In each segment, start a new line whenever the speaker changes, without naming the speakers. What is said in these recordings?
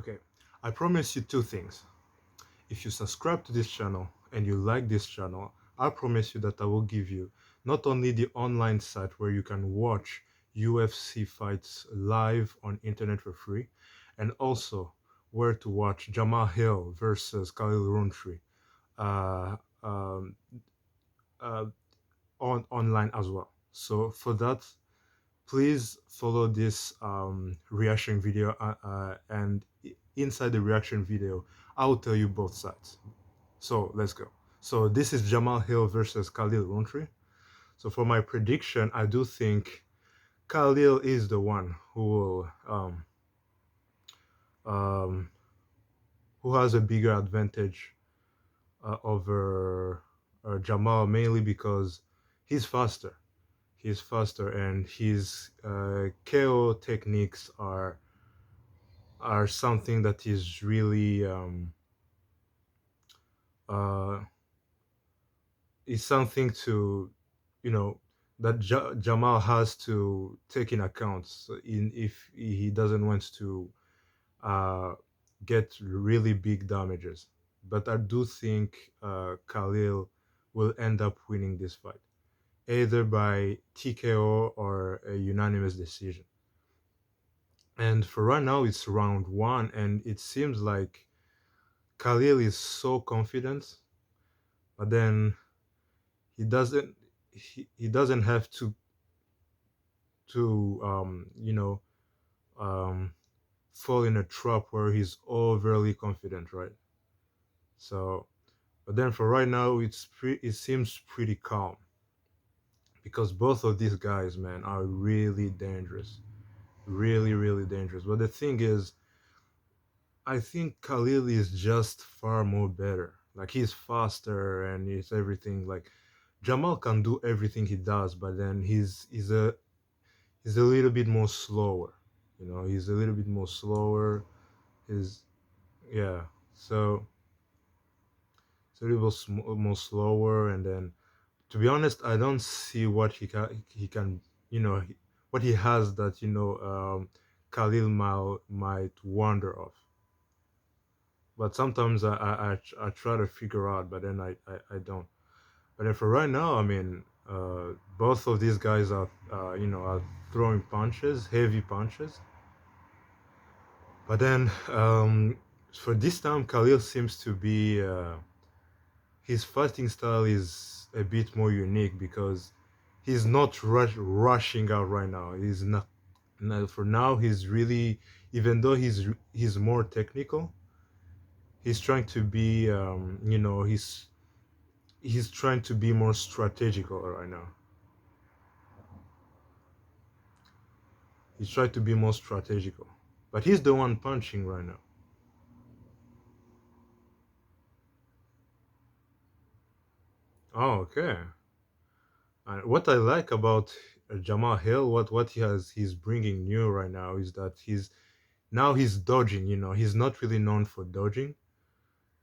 Okay, I promise you two things. If you subscribe to this channel and you like this channel, I promise you that I will give you not only the online site where you can watch UFC fights live on internet for free, and also where to watch Jamahal versus Khalil Rountree uh, um, uh, on online as well. So for that, please follow this reaction video and inside the reaction video I'll tell you both sides. So let's go. So this is Jamahal versus Khalil Rountree. So for my prediction, I do think Khalil is the one um, who has a bigger advantage over Jamal, mainly because he's faster. He's faster, and his KO techniques are something that is really uh, is something to, you know, that Jamal has to take in account in if he doesn't want to uh, get really big damages. But I do think Khalil will end up winning this fight, either by TKO or a unanimous decision. And for right now, it's round one, and it seems like Khalil is so confident, but then he doesn't he doesn't have to um, fall in a trap where he's overly confident, right? So, but then for right now, it seems pretty calm because both of these guys, man, are really dangerous, really, really dangerous. But the thing is, I think Khalil is just far more better. Like he's faster and he's everything. Like Jamal can do everything he does, but then he's a little bit more slower. You know, he's a little bit more slower. His yeah. So it's a little more slower, and then to be honest, I don't see what he can you know what he has that Khalil might wander off. But sometimes I try to figure out, but then I don't. But then for right now, I mean, both of these guys are throwing punches, heavy punches. But then for this time, Khalil seems to be his fighting style is a bit more unique because he's not rushing out right now. He's not. No, for now, he's really, even though he's more technical, he's trying to be he's trying to be more strategical right now. He's trying to be more strategical, but he's the one punching right now. Oh, okay. And what I like about Jamal Hill, what he's bringing new right now is that he's dodging. You know, he's not really known for dodging.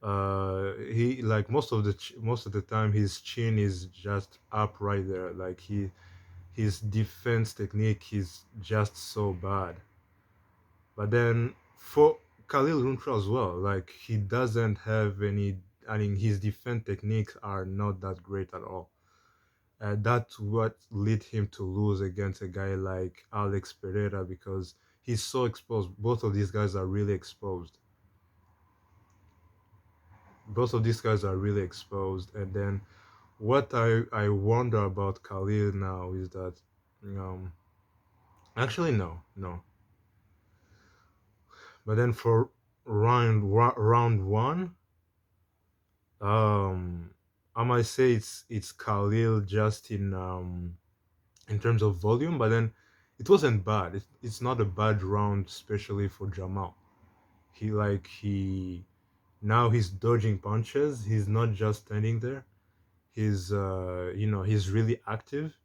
He like most of the time his chin is just up right there. Like his defense technique is just so bad. But then for Khalil Runtra as well, like he doesn't have any. I mean, his defense techniques are not that great at all. That's what led him to lose against a guy like Alex Pereira because he's so exposed. Both of these guys are really exposed. Both of these guys are really exposed. And then what I wonder about Khalil now is that, um, actually no. But then for round one, um, I might say it's Khalil just in terms of volume, but then it wasn't bad. It's not a bad round, especially for Jamal. He now he's dodging punches. He's not just standing there. He's really active,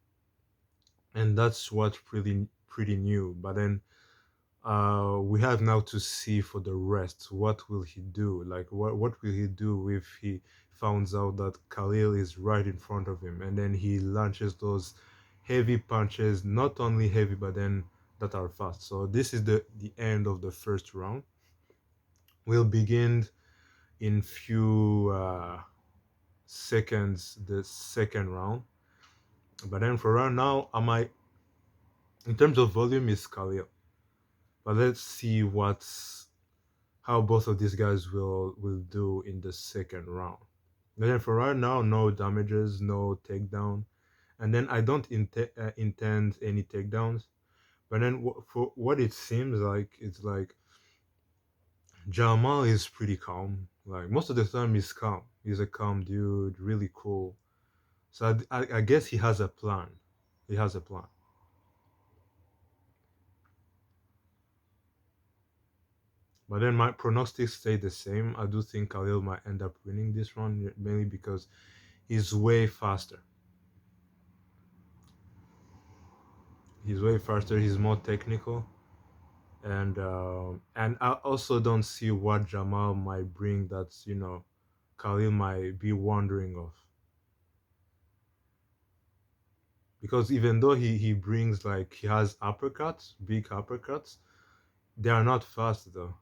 and that's what's pretty new. But then we have now to see for the rest. What will he do? Like what will he do if he finds out that Khalil is right in front of him, and then he launches those heavy punches, not only heavy but then that are fast. So this is the end of the first round. will begin in few seconds the second round. But then for right now, I might, in terms of volume, is Khalil. But let's see what's how both of these guys will do in the second round. And then for right now, no damages, no takedown, and then I don't intend any takedowns. But then for what it seems like, it's like Jamal is pretty calm. Like most of the time, he's calm. He's a calm dude, really cool. So I guess he has a plan. He has a plan. But then my pronostics stay the same. I do think Khalil might end up winning this one, mainly because he's way faster. He's way faster. He's more technical, and I also don't see what Jamal might bring that's Khalil might be wondering of, because even though he brings like he has uppercuts, big uppercuts, they are not fast though.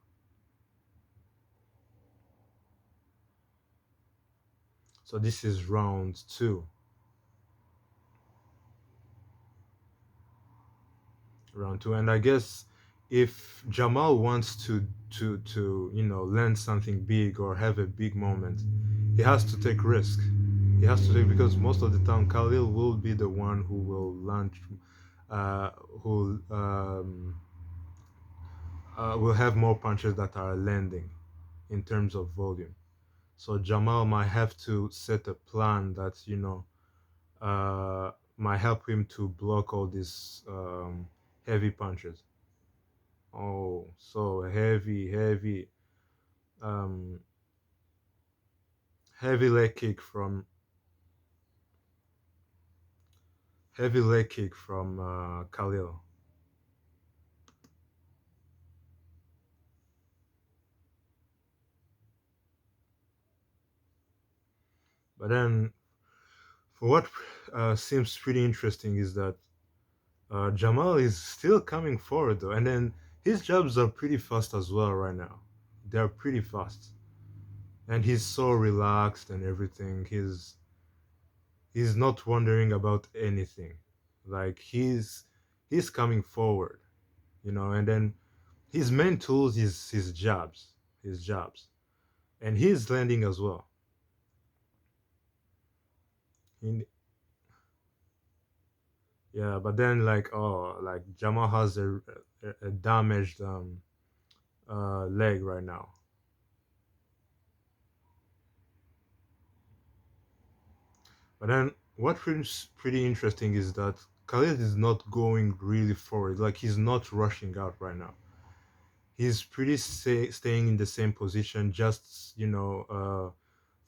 So this is round two. Round two, and I guess if Jamal wants to land something big or have a big moment, he has to take risk. He has to take, because most of the time Khalil will be the one who will launch, uh, who will have more punches that are landing in terms of volume. So Jamal might have to set a plan that might help him to block all these heavy punches. Oh, so um, heavy leg kick from Khalil. But then, for what seems pretty interesting is that Jamal is still coming forward though, and then his jabs are pretty fast as well right now. They're pretty fast, and he's so relaxed and everything. He's not wondering about anything. Like he's coming forward, and then his main tools is his jabs, and he's landing as well. In, yeah, but then like Jamal has a damaged leg right now. But then what is pretty interesting is that Khalid is not going really forward. Like he's not rushing out right now. He's pretty staying in the same position, just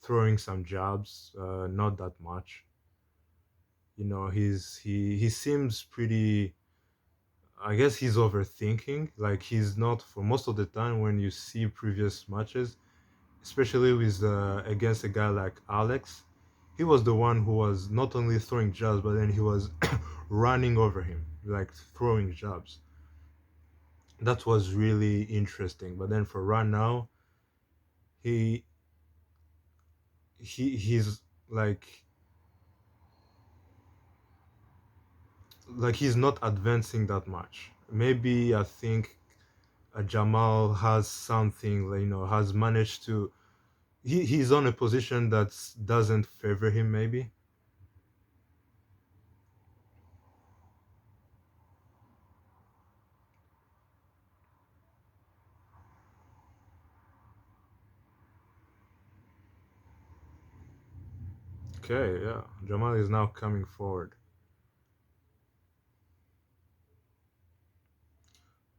throwing some jabs, not that much. He seems pretty. I guess he's overthinking. Like he's not, for most of the time when you see previous matches, especially with against a guy like Alex, he was the one who was not only throwing jabs, but then he was running over him, like throwing jabs. That was really interesting. But then for right now, he he's like he's not advancing that much. Maybe I think Jamal has something, like, has managed to. He's on a position that doesn't favor him. Maybe. Okay, yeah. Jamal is now coming forward,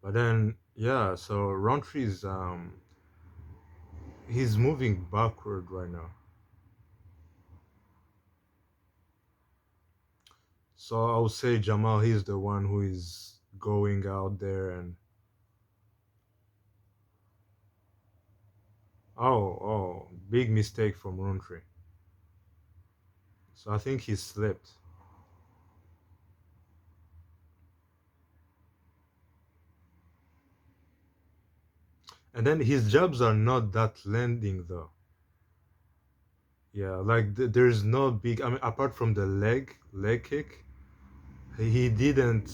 but then yeah. So Rountree is he's moving backward right now. So I would say Jamal, he's the one who is going out there and big mistake from Rountree. So I think he slipped. And then his jabs are not that landing though. Yeah, like there's no big. I mean, apart from the leg kick, he didn't.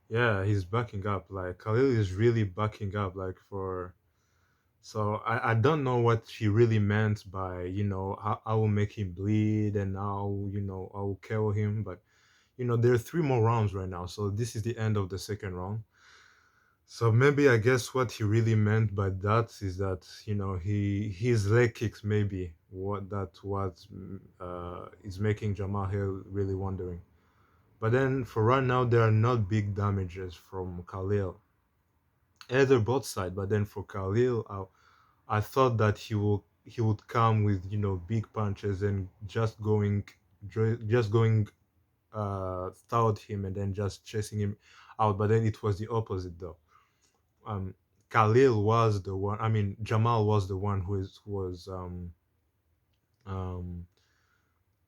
Yeah, he's backing up. Like Khalil is really backing up. Like for. So I don't know what he really meant by I will make him bleed and I will kill him. But there are three more rounds right now, so this is the end of the second round. So maybe I guess what he really meant by that is that his leg kicks maybe what that was is making Jamahal really wondering. But then for right now there are not big damages from Khalil, either both side. But then for Khalil, I thought that he would come with big punches and just going stout him and then just chasing him out. But then it was the opposite though. um, Khalil was the one. I mean, Jamal was the one who was um,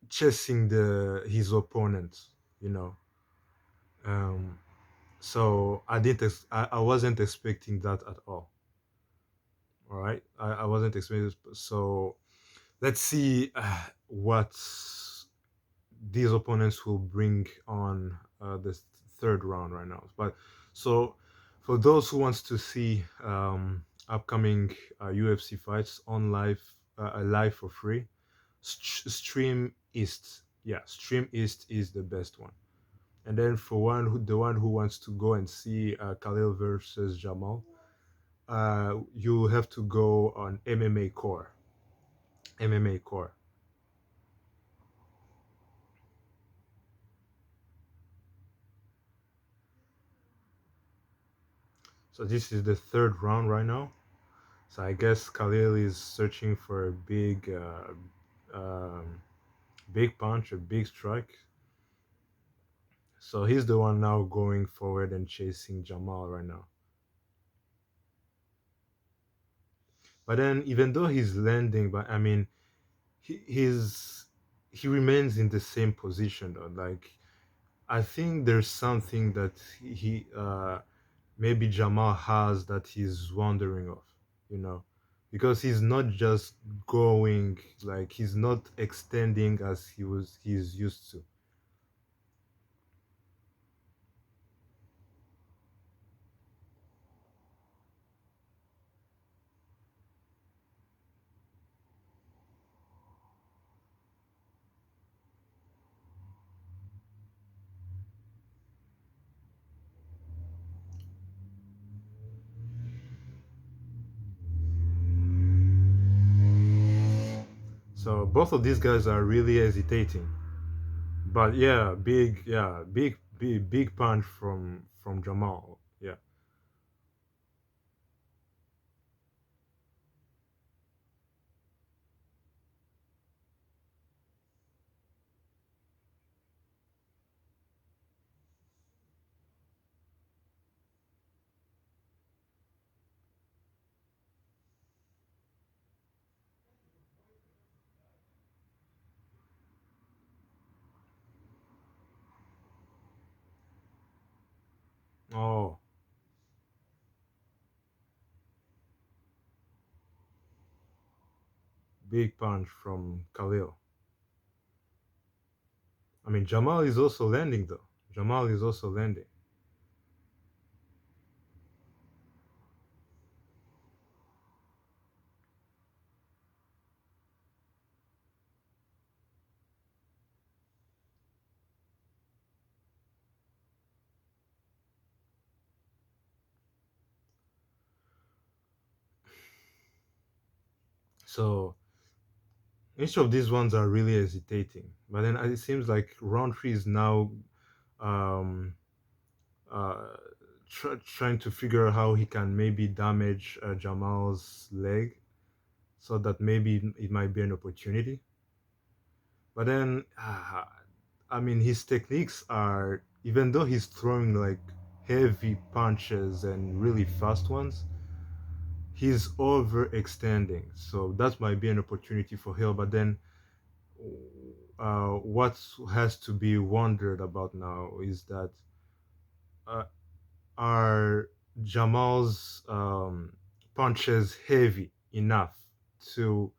chasing the his opponent. You know, um, so I wasn't expecting that at all. All right, I wasn't expecting. So let's see what these opponents will bring on the third round right now. But so for those who wants to see upcoming UFC fights on live for free, Stream East. Yeah, Stream East is the best one. And then for the one who wants to go and see Khalil versus Jamal, you have to go on MMA Core. MMA Core. So this is the third round right now. So I guess Khalil is searching for a big punch, a big strike. So he's the one now going forward and chasing Jamal right now. But then, even though he's landing, but I mean, he's he remains in the same position though. Like I think there's something that he maybe Jamal has that he's wondering of, you know, because he's not just going like he's not extending as he's used to. So both of these guys are really hesitating. But big punch from Jamal. Yeah. Oh, big punch from Khalil. I mean, Jamal is also landing though. Jamal is also landing. So each of these ones are really hesitating. But then it seems like Rountree is now um, uh, trying to figure out how he can maybe damage Jamal's leg so that maybe it might be an opportunity. But then, I mean, his techniques are even though he's throwing like heavy punches and really fast ones, he's overextending. So that might be an opportunity for Hill. But then, what has to be wondered about now is that uh, are Jamal's punches heavy enough to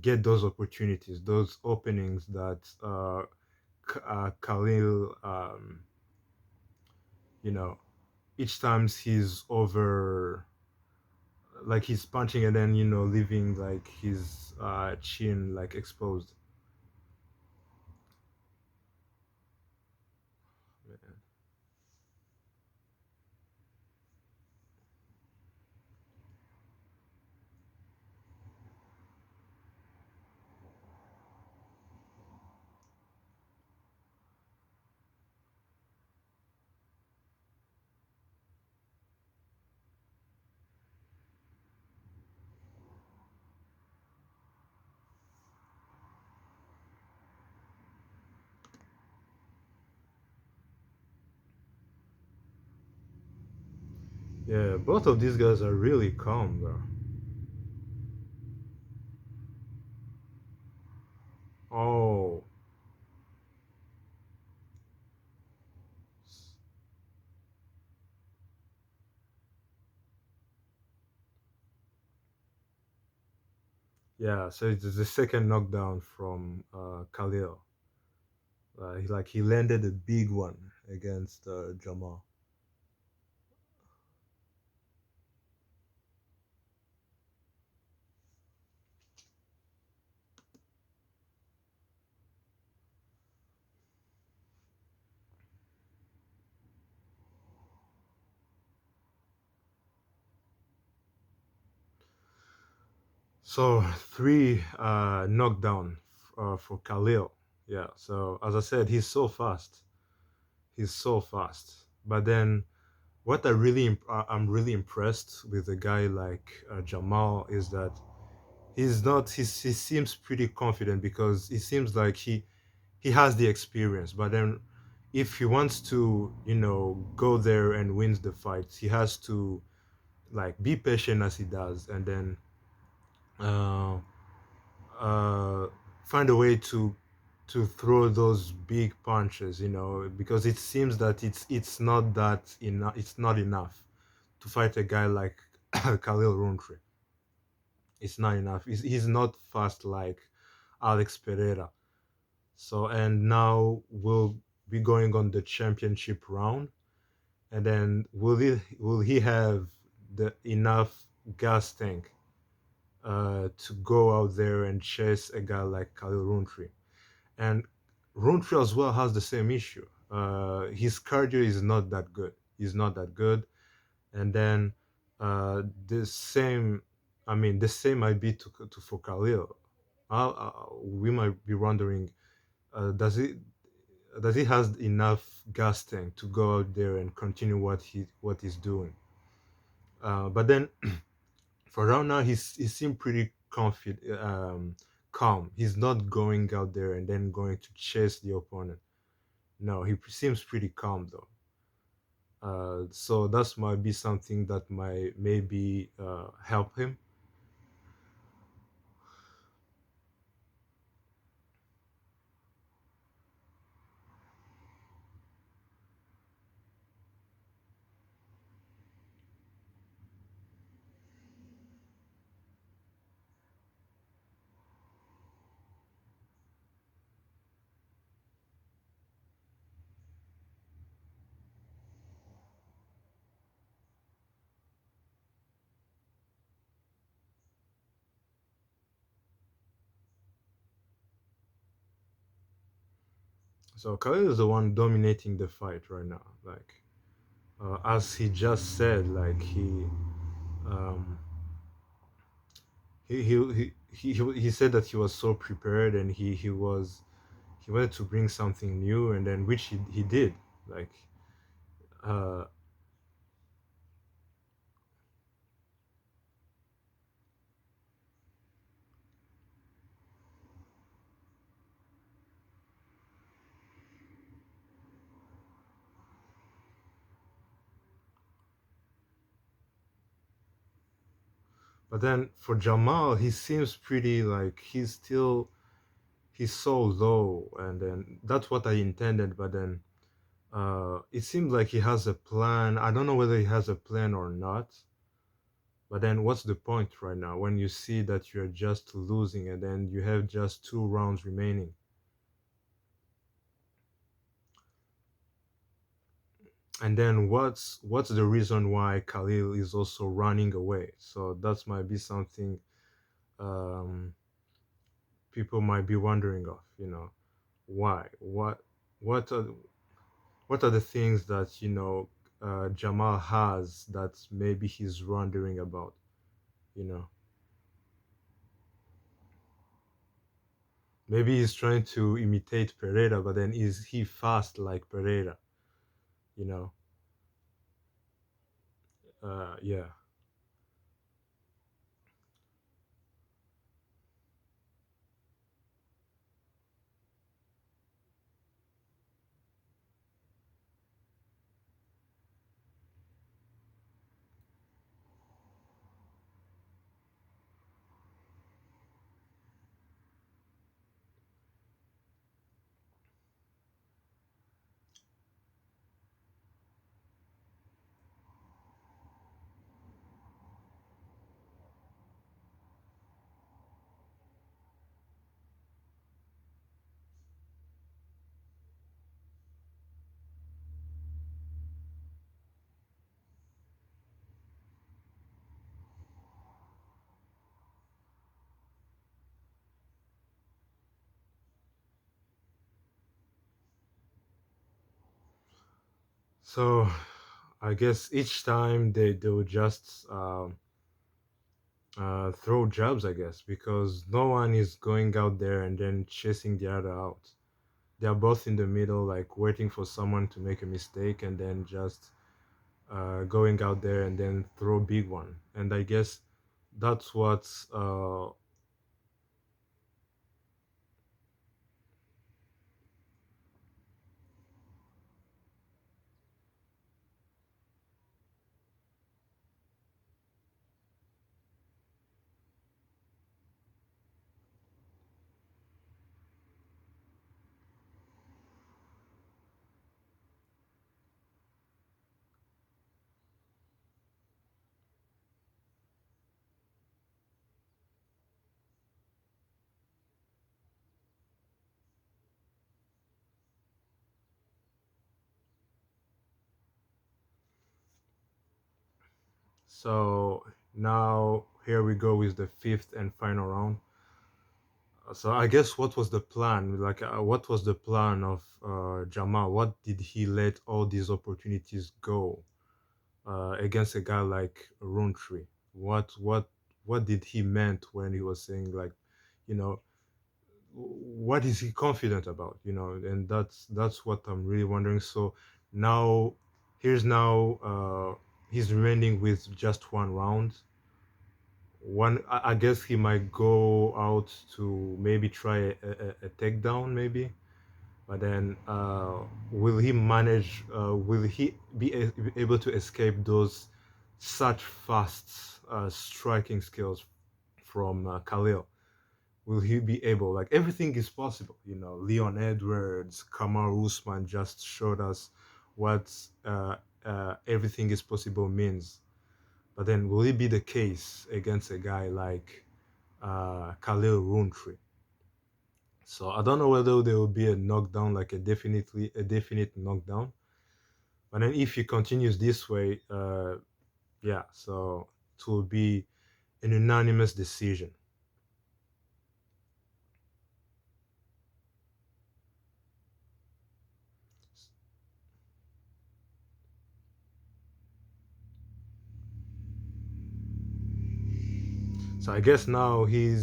get those opportunities, those openings that Khalil, you know, each time he's over, like he's punching and then leaving like his chin like exposed. Yeah, both of these guys are really calm, bro. Oh, yeah. So it's the second knockdown from Khalil. He landed a big one against Jamal. So three knockdown for Khalil. Yeah. So as I said, he's so fast. He's so fast. But then, what I'm really impressed with a guy like Jamal is that he's not. He seems pretty confident because it seems like he has the experience. But then, if he wants to, go there and wins the fight, he has to like be patient as he does, and then uh, uh, find a way to throw those big punches, because it seems that it's not enough to fight a guy like Khalil Rountree. It's not enough. He's not fast like Alex Pereira. So and now we'll be going on the championship round, and then will he have the enough gas tank to go out there and chase a guy like Khalil Rountree? And Rountree as well has the same issue. His cardio is not that good. He's not that good. And then the same, I mean, the same might be to for Khalil. We might be wondering, does he has enough gas tank to go out there and continue what he's doing? But then for right now, he seemed pretty confident, calm. He's not going out there and then going to chase the opponent. No, he seems pretty calm though. So that might be something that might maybe help him. So Khalil is the one dominating the fight right now. Like as he just said, like um, he said that he was so prepared and he wanted to bring something new, and then which he did. Like uh, But then for Jamal, he seems pretty like he's so low, and then that's what I intended. But then it seems like he has a plan. I don't know whether he has a plan or not. But then what's the point right now when you see that you're just losing and then you have just 2 rounds remaining? And then what's the reason why Khalil is also running away? So that might be something um, people might be wondering of. Why? What are what are the things that Jamal has that maybe he's wondering about? You know, maybe he's trying to imitate Pereira, but then is he fast like Pereira? You know, yeah. So I guess each time they will just throw jabs, I guess, because no one is going out there and then chasing the other out. They are both in the middle, like waiting for someone to make a mistake and then just going out there and then throw big one. And I guess that's what. So now here we go with the fifth and final round. So I guess what was the plan? Like, what was the plan of Jamal? What did he let all these opportunities go against a guy like Rountree? What did he meant when he was saying like, you know, what is he confident about? And that's what I'm really wondering. So now, he's remaining with just 1 round. I guess he might go out to maybe try a takedown, maybe. But then, will he manage? Will he be able to escape those such fast striking skills from Khalil? Will he be able? Like everything is possible. Leon Edwards, Kamal Usman just showed us what everything is possible means. But then, will it be the case against a guy like Khalil Rountree? So I don't know whether there will be a knockdown, like a definite knockdown. But then, if he continues this way, yeah, so it will be an unanimous decision. So I guess now he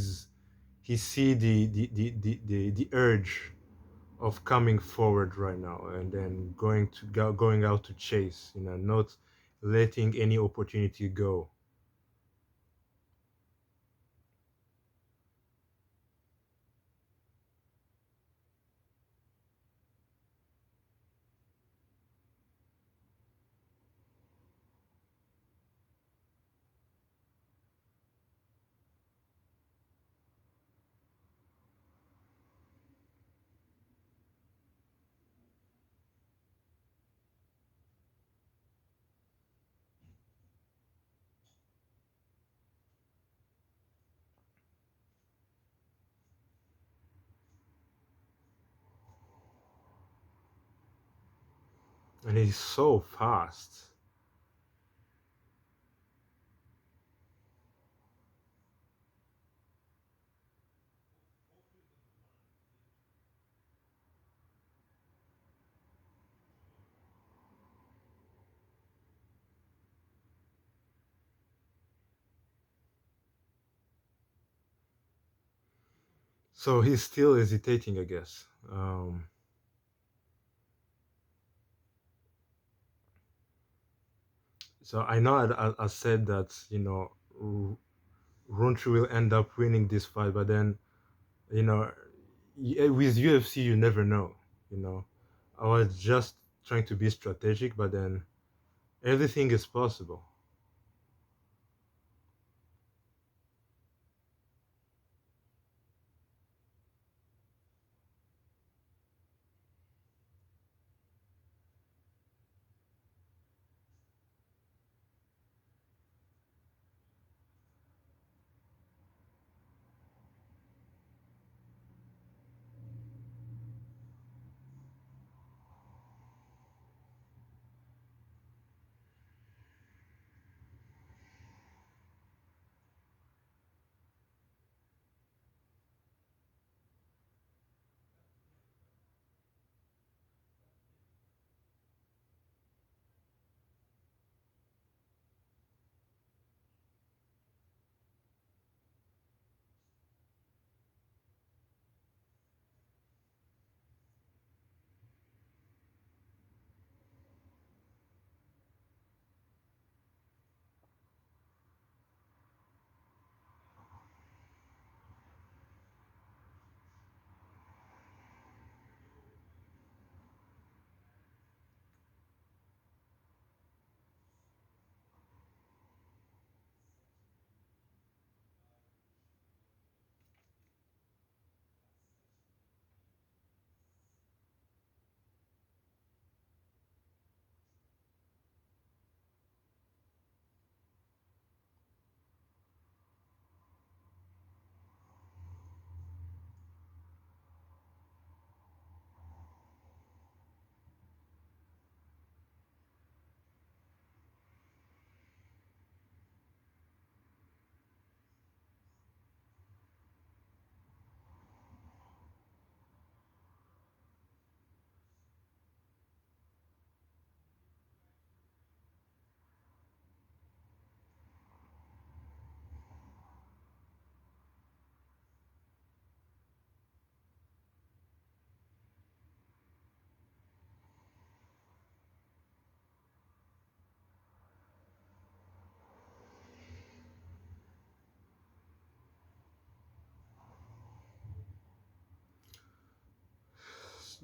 see the urge of coming forward right now and then going out to chase, not letting any opportunity go. and he's so fast. So he's still hesitating, I guess. So I know I said that Rountree will end up winning this fight, but then you know with UFC you never know. You know, I was just trying to be strategic, but then everything is possible.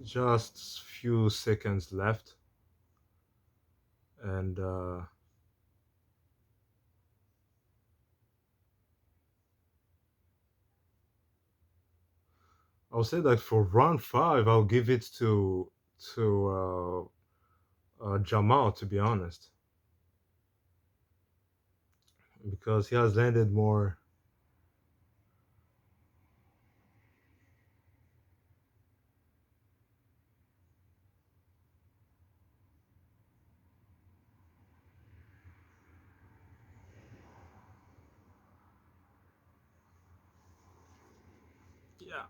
Just few seconds left, and I'll say that for round five, I'll give it to Jamal, to be honest, because he has landed more. Yeah.